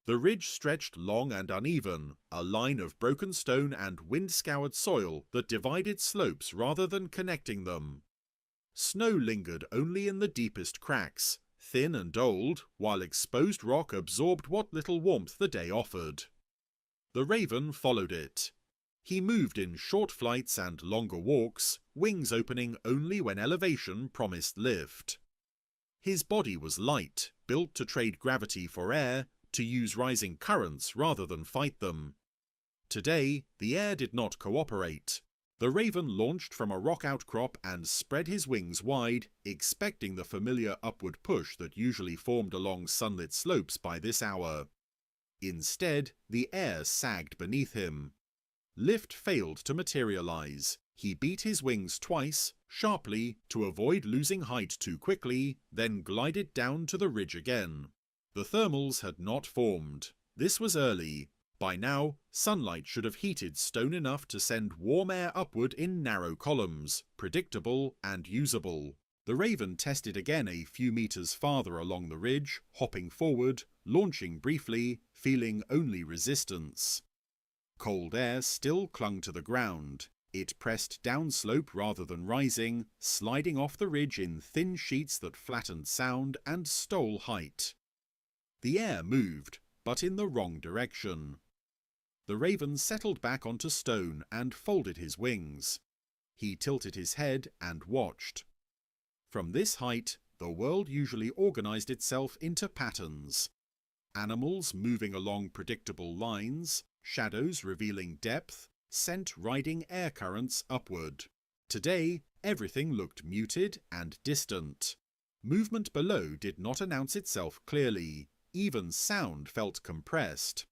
The ridge stretched long and uneven, a line of broken stone and wind-scoured soil that divided slopes rather than connecting them. Snow lingered only in the deepest cracks, thin and old, while exposed rock absorbed what little warmth the day offered. The raven followed it. He moved in short flights and longer walks, wings opening only when elevation promised lift. His body was light, built to trade gravity for air, to use rising currents rather than fight them. Today, the air did not cooperate. The raven launched from a rock outcrop and spread his wings wide, expecting the familiar upward push that usually formed along sunlit slopes by this hour. Instead, the air sagged beneath him. Lift failed to materialize. He beat his wings twice, sharply, to avoid losing height too quickly, then glided down to the ridge again. The thermals had not formed. This was early. By now, sunlight should have heated stone enough to send warm air upward in narrow columns, predictable and usable. The raven tested again a few meters farther along the ridge, hopping forward, launching briefly, feeling only resistance. Cold air still clung to the ground. It pressed downslope rather than rising, sliding off the ridge in thin sheets that flattened sound and stole height. The air moved, but in the wrong direction. The raven settled back onto stone and folded his wings. He tilted his head and watched. From this height, the world usually organized itself into patterns. Animals moving along predictable lines, shadows revealing depth, scent riding air currents upward. Today, everything looked muted and distant. Movement below did not announce itself clearly. Even sound felt compressed.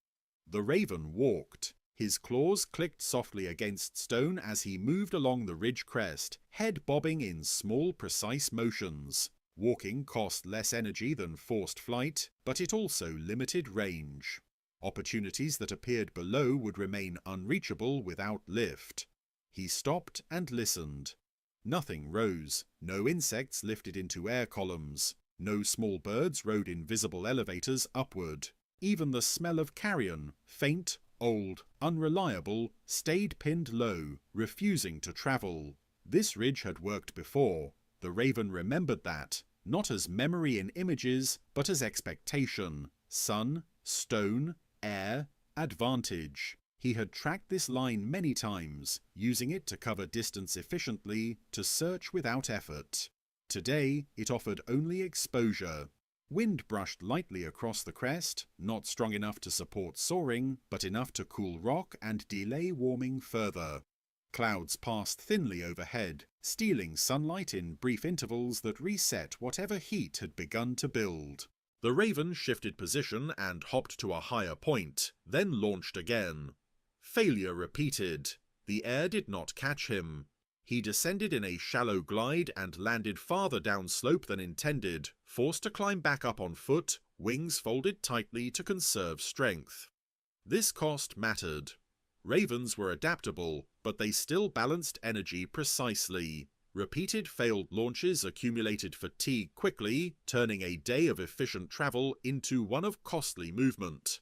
The raven walked. His claws clicked softly against stone as he moved along the ridge crest, head bobbing in small, precise motions. Walking cost less energy than forced flight, but it also limited range. Opportunities that appeared below would remain unreachable without lift. He stopped and listened. Nothing rose. No insects lifted into air columns. No small birds rode invisible elevators upward. Even the smell of carrion, faint, old, unreliable, stayed pinned low, refusing to travel. This ridge had worked before. The raven remembered that, not as memory in images, but as expectation. Sun, stone, air, advantage. He had tracked this line many times, using it to cover distance efficiently, to search without effort. Today, it offered only exposure. Wind brushed lightly across the crest, not strong enough to support soaring, but enough to cool rock and delay warming further. Clouds passed thinly overhead, stealing sunlight in brief intervals that reset whatever heat had begun to build. The raven shifted position and hopped to a higher point, then launched again. Failure repeated. The air did not catch him. He descended in a shallow glide and landed farther downslope than intended, forced to climb back up on foot, wings folded tightly to conserve strength. This cost mattered. Ravens were adaptable, but they still balanced energy precisely. Repeated failed launches accumulated fatigue quickly, turning a day of efficient travel into one of costly movement.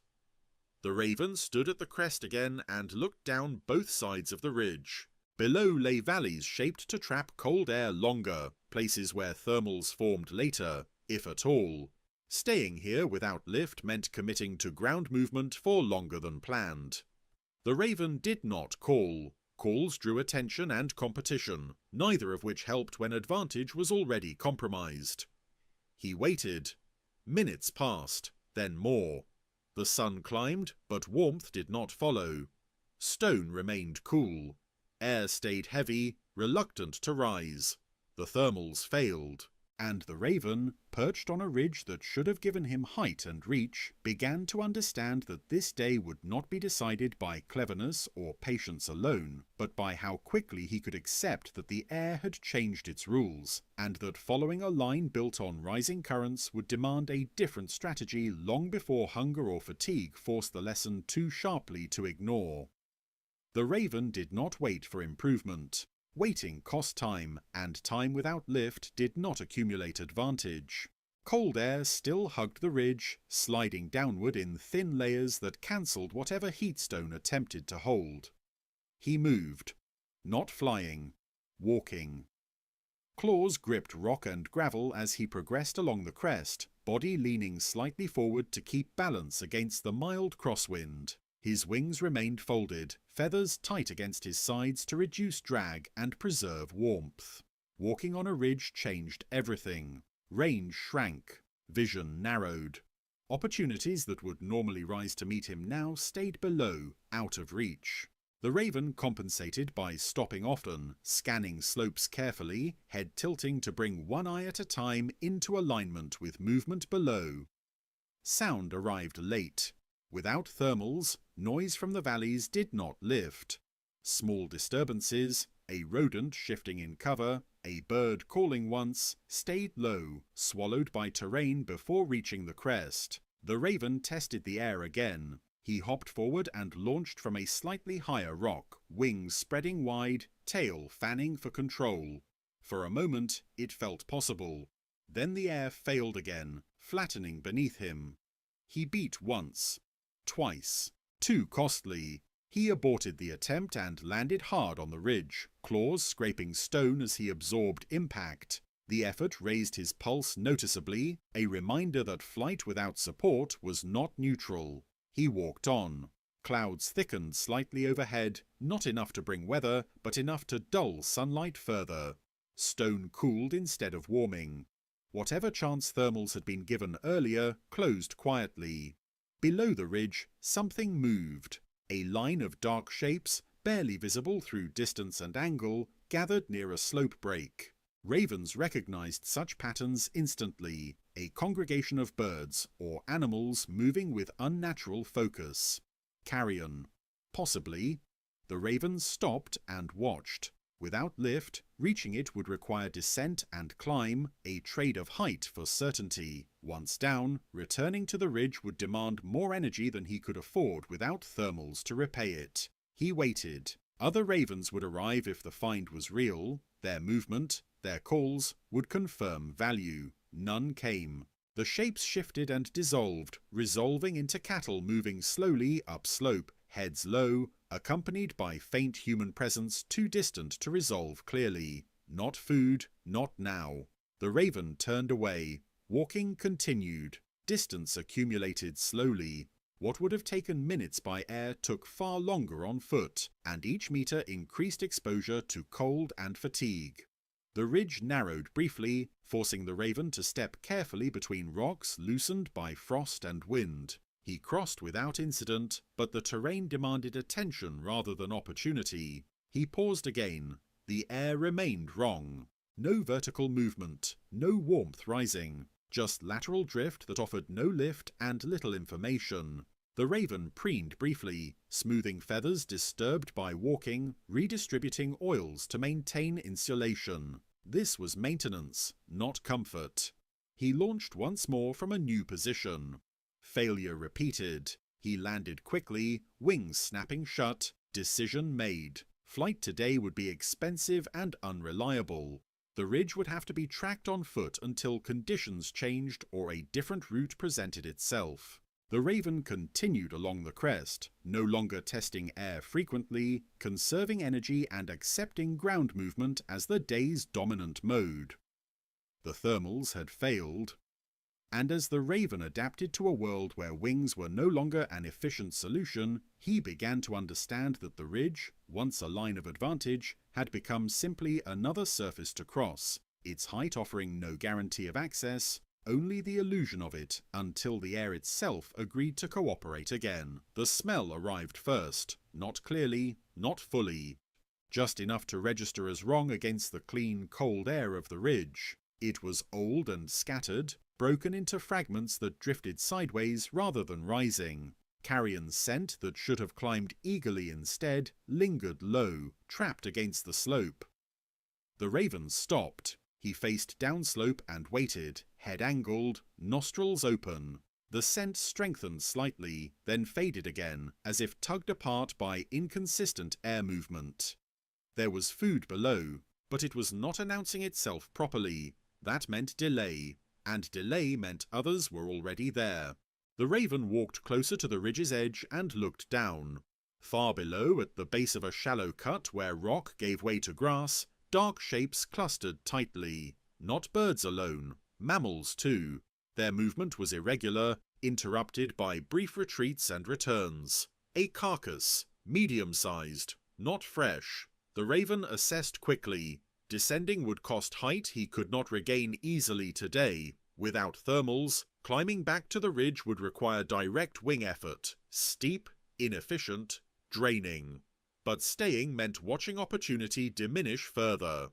The raven stood at the crest again and looked down both sides of the ridge. Below lay valleys shaped to trap cold air longer, places where thermals formed later, if at all. Staying here without lift meant committing to ground movement for longer than planned. The raven did not call. Calls drew attention and competition, neither of which helped when advantage was already compromised. He waited. Minutes passed, then more. The sun climbed, but warmth did not follow. Stone remained cool. Air stayed heavy, reluctant to rise. The thermals failed, and the raven, perched on a ridge that should have given him height and reach, began to understand that this day would not be decided by cleverness or patience alone, but by how quickly he could accept that the air had changed its rules, and that following a line built on rising currents would demand a different strategy long before hunger or fatigue forced the lesson too sharply to ignore. The raven did not wait for improvement. Waiting cost time, and time without lift did not accumulate advantage. Cold air still hugged the ridge, sliding downward in thin layers that cancelled whatever heatstone attempted to hold. He moved, not flying, walking. Claws gripped rock and gravel as he progressed along the crest, body leaning slightly forward to keep balance against the mild crosswind. His wings remained folded, feathers tight against his sides to reduce drag and preserve warmth. Walking on a ridge changed everything. Range shrank, vision narrowed. Opportunities that would normally rise to meet him now stayed below, out of reach. The raven compensated by stopping often, scanning slopes carefully, head tilting to bring one eye at a time into alignment with movement below. Sound arrived late. Without thermals, noise from the valleys did not lift. Small disturbances, a rodent shifting in cover, a bird calling once, stayed low, swallowed by terrain before reaching the crest. The raven tested the air again. He hopped forward and launched from a slightly higher rock, wings spreading wide, tail fanning for control. For a moment, it felt possible. Then the air failed again, flattening beneath him. He beat once, twice, too costly. He aborted the attempt and landed hard on the ridge, claws scraping stone as he absorbed impact. The effort raised his pulse noticeably, a reminder that flight without support was not neutral. He walked on. Clouds thickened slightly overhead, not enough to bring weather, but enough to dull sunlight further. Stone cooled instead of warming. Whatever chance thermals had been given earlier closed quietly. Below the ridge, something moved. A line of dark shapes, barely visible through distance and angle, gathered near a slope break. Ravens recognized such patterns instantly, a congregation of birds or animals moving with unnatural focus. Carrion. Possibly. The ravens stopped and watched. Without lift, reaching it would require descent and climb, a trade of height for certainty. Once down, returning to the ridge would demand more energy than he could afford without thermals to repay it. He waited. Other ravens would arrive if the find was real. Their movement, their calls, would confirm value. None came. The shapes shifted and dissolved, resolving into cattle moving slowly upslope, heads low, accompanied by faint human presence too distant to resolve clearly. Not food, not now. The raven turned away. Walking continued. Distance accumulated slowly. What would have taken minutes by air took far longer on foot, and each meter increased exposure to cold and fatigue. The ridge narrowed briefly, forcing the raven to step carefully between rocks loosened by frost and wind. He crossed without incident, but the terrain demanded attention rather than opportunity. He paused again. The air remained wrong. No vertical movement, no warmth rising, just lateral drift that offered no lift and little information. The raven preened briefly, smoothing feathers disturbed by walking, redistributing oils to maintain insulation. This was maintenance, not comfort. He launched once more from a new position. Failure repeated. He landed quickly, wings snapping shut, decision made. Flight today would be expensive and unreliable. The ridge would have to be tracked on foot until conditions changed or a different route presented itself. The raven continued along the crest, no longer testing air frequently, conserving energy and accepting ground movement as the day's dominant mode. The thermals had failed. And as the raven adapted to a world where wings were no longer an efficient solution, he began to understand that the ridge, once a line of advantage, had become simply another surface to cross, its height offering no guarantee of access, only the illusion of it, until the air itself agreed to cooperate again. The smell arrived first, not clearly, not fully, just enough to register as wrong against the clean, cold air of the ridge. It was old and scattered, broken into fragments that drifted sideways rather than rising. Carrion's scent that should have climbed eagerly instead lingered low, trapped against the slope. The raven stopped. He faced downslope and waited, head angled, nostrils open. The scent strengthened slightly, then faded again, as if tugged apart by inconsistent air movement. There was food below, but it was not announcing itself properly. That meant delay. and delay meant others were already there. The raven walked closer to the ridge's edge and looked down. Far below, at the base of a shallow cut where rock gave way to grass, dark shapes clustered tightly. Not birds alone, mammals too. Their movement was irregular, interrupted by brief retreats and returns. A carcass, medium-sized, not fresh. The raven assessed quickly. Descending would cost height he could not regain easily today. Without thermals, climbing back to the ridge would require direct wing effort. Steep, inefficient, draining. But staying meant watching opportunity diminish further.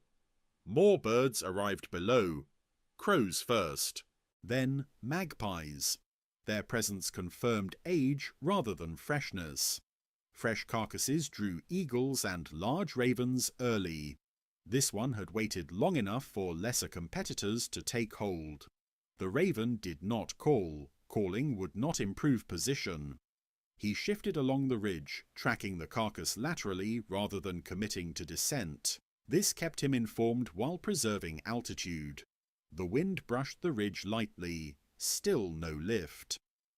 More birds arrived below. Crows first. Then magpies. Their presence confirmed age rather than freshness. Fresh carcasses drew eagles and large ravens early. This one had waited long enough for lesser competitors to take hold. The raven did not call. Calling would not improve position. He shifted along the ridge, tracking the carcass laterally rather than committing to descent. This kept him informed while preserving altitude. The wind brushed the ridge lightly. Still no lift.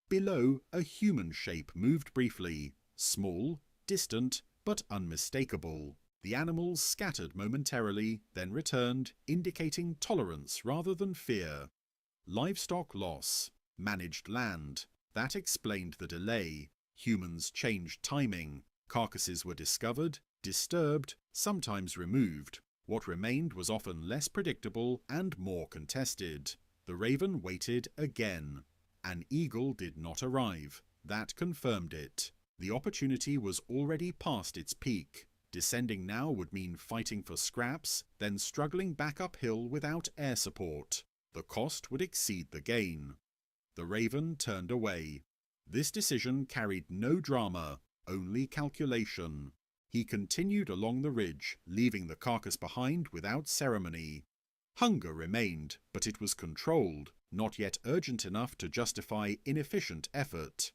Below, a human shape moved briefly. Small, distant, but unmistakable. The animals scattered momentarily, then returned, indicating tolerance rather than fear. Livestock loss. Managed land. That explained the delay. Humans changed timing. Carcasses were discovered, disturbed, sometimes removed. What remained was often less predictable and more contested. The raven waited again. An eagle did not arrive. That confirmed it. The opportunity was already past its peak. Descending now would mean fighting for scraps, then struggling back uphill without air support. The cost would exceed the gain. The raven turned away. This decision carried no drama, only calculation. He continued along the ridge, leaving the carcass behind without ceremony. Hunger remained, but it was controlled, not yet urgent enough to justify inefficient effort.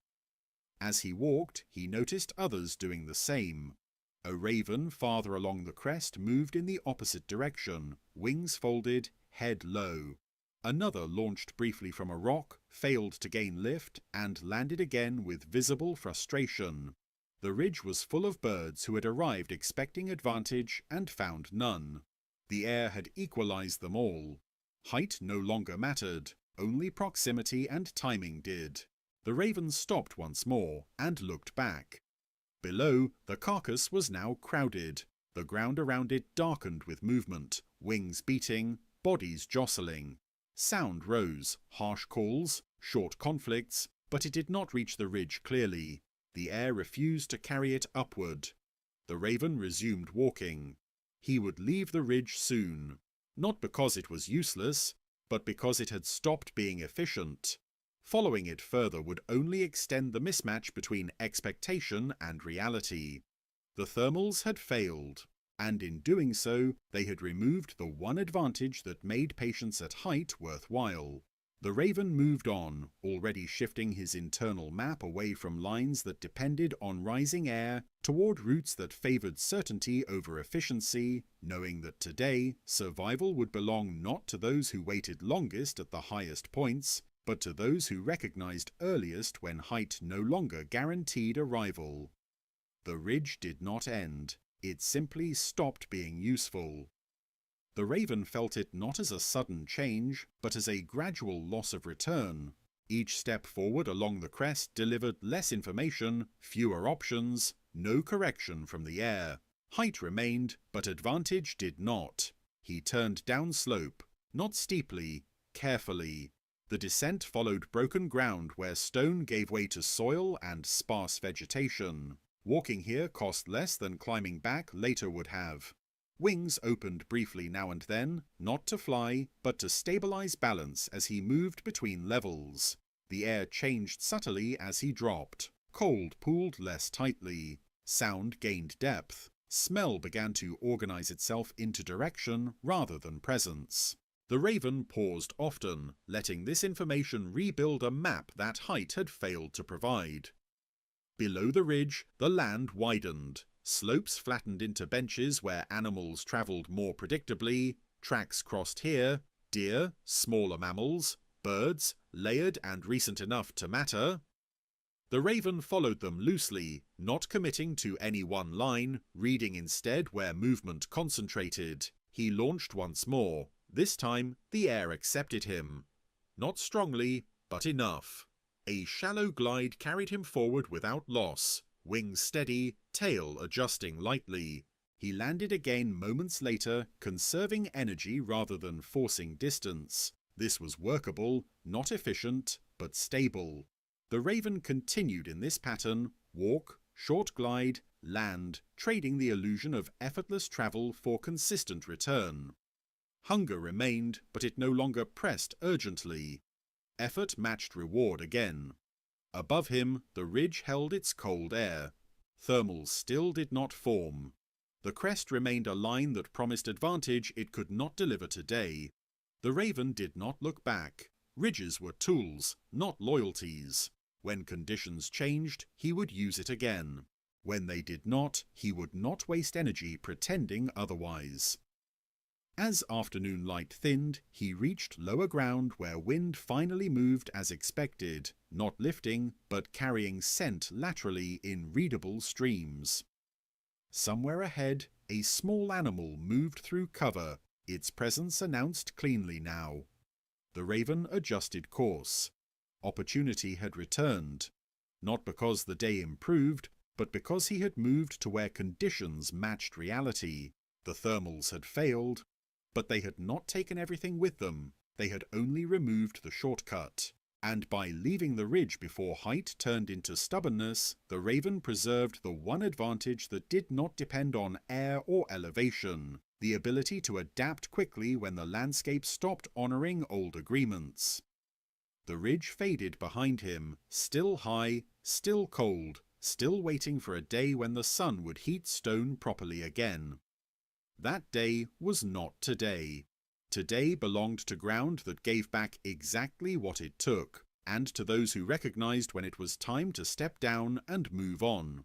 As he walked, he noticed others doing the same. A raven farther along the crest moved in the opposite direction, wings folded, head low. Another launched briefly from a rock, failed to gain lift, and landed again with visible frustration. The ridge was full of birds who had arrived expecting advantage and found none. The air had equalized them all. Height no longer mattered, only proximity and timing did. The raven stopped once more and looked back. Below, the carcass was now crowded. The ground around it darkened with movement, wings beating, bodies jostling. Sound rose, harsh calls, short conflicts, but it did not reach the ridge clearly. The air refused to carry it upward. The raven resumed walking. He would leave the ridge soon, not because it was useless, but because it had stopped being efficient. Following it further would only extend the mismatch between expectation and reality. The thermals had failed, and in doing so, they had removed the one advantage that made patience at height worthwhile. The raven moved on, already shifting his internal map away from lines that depended on rising air toward routes that favored certainty over efficiency, knowing that today, survival would belong not to those who waited longest at the highest points, but to those who recognized earliest when height no longer guaranteed arrival. The ridge did not end. It simply stopped being useful. The raven felt it not as a sudden change, but as a gradual loss of return. Each step forward along the crest delivered less information, fewer options, no correction from the air. Height remained, but advantage did not. He turned downslope, not steeply, carefully. The descent followed broken ground where stone gave way to soil and sparse vegetation. Walking here cost less than climbing back later would have. Wings opened briefly now and then, not to fly, but to stabilize balance as he moved between levels. The air changed subtly as he dropped. Cold pooled less tightly. Sound gained depth. Smell began to organize itself into direction rather than presence. The raven paused often, letting this information rebuild a map that height had failed to provide. Below the ridge, the land widened. Slopes flattened into benches where animals travelled more predictably, tracks crossed here, deer, smaller mammals, birds, layered and recent enough to matter. The raven followed them loosely, not committing to any one line, reading instead where movement concentrated. He launched once more. This time, the air accepted him. Not strongly, but enough. A shallow glide carried him forward without loss, wings steady, tail adjusting lightly. He landed again moments later, conserving energy rather than forcing distance. This was workable, not efficient, but stable. The raven continued in this pattern, walk, short glide, land, trading the illusion of effortless travel for consistent return. Hunger remained, but it no longer pressed urgently. Effort matched reward again. Above him, the ridge held its cold air. Thermals still did not form. The crest remained a line that promised advantage it could not deliver today. The raven did not look back. Ridges were tools, not loyalties. When conditions changed, he would use it again. When they did not, he would not waste energy pretending otherwise. As afternoon light thinned, he reached lower ground where wind finally moved as expected, not lifting, but carrying scent laterally in readable streams. Somewhere ahead, a small animal moved through cover, its presence announced cleanly now. The raven adjusted course. Opportunity had returned, not because the day improved, but because he had moved to where conditions matched reality. The thermals had failed, but they had not taken everything with them. They had only removed the shortcut. And by leaving the ridge before height turned into stubbornness, the raven preserved the one advantage that did not depend on air or elevation, the ability to adapt quickly when the landscape stopped honoring old agreements. The ridge faded behind him, still high, still cold, still waiting for a day when the sun would heat stone properly again. That day was not today. Today belonged to ground that gave back exactly what it took, and to those who recognized when it was time to step down and move on.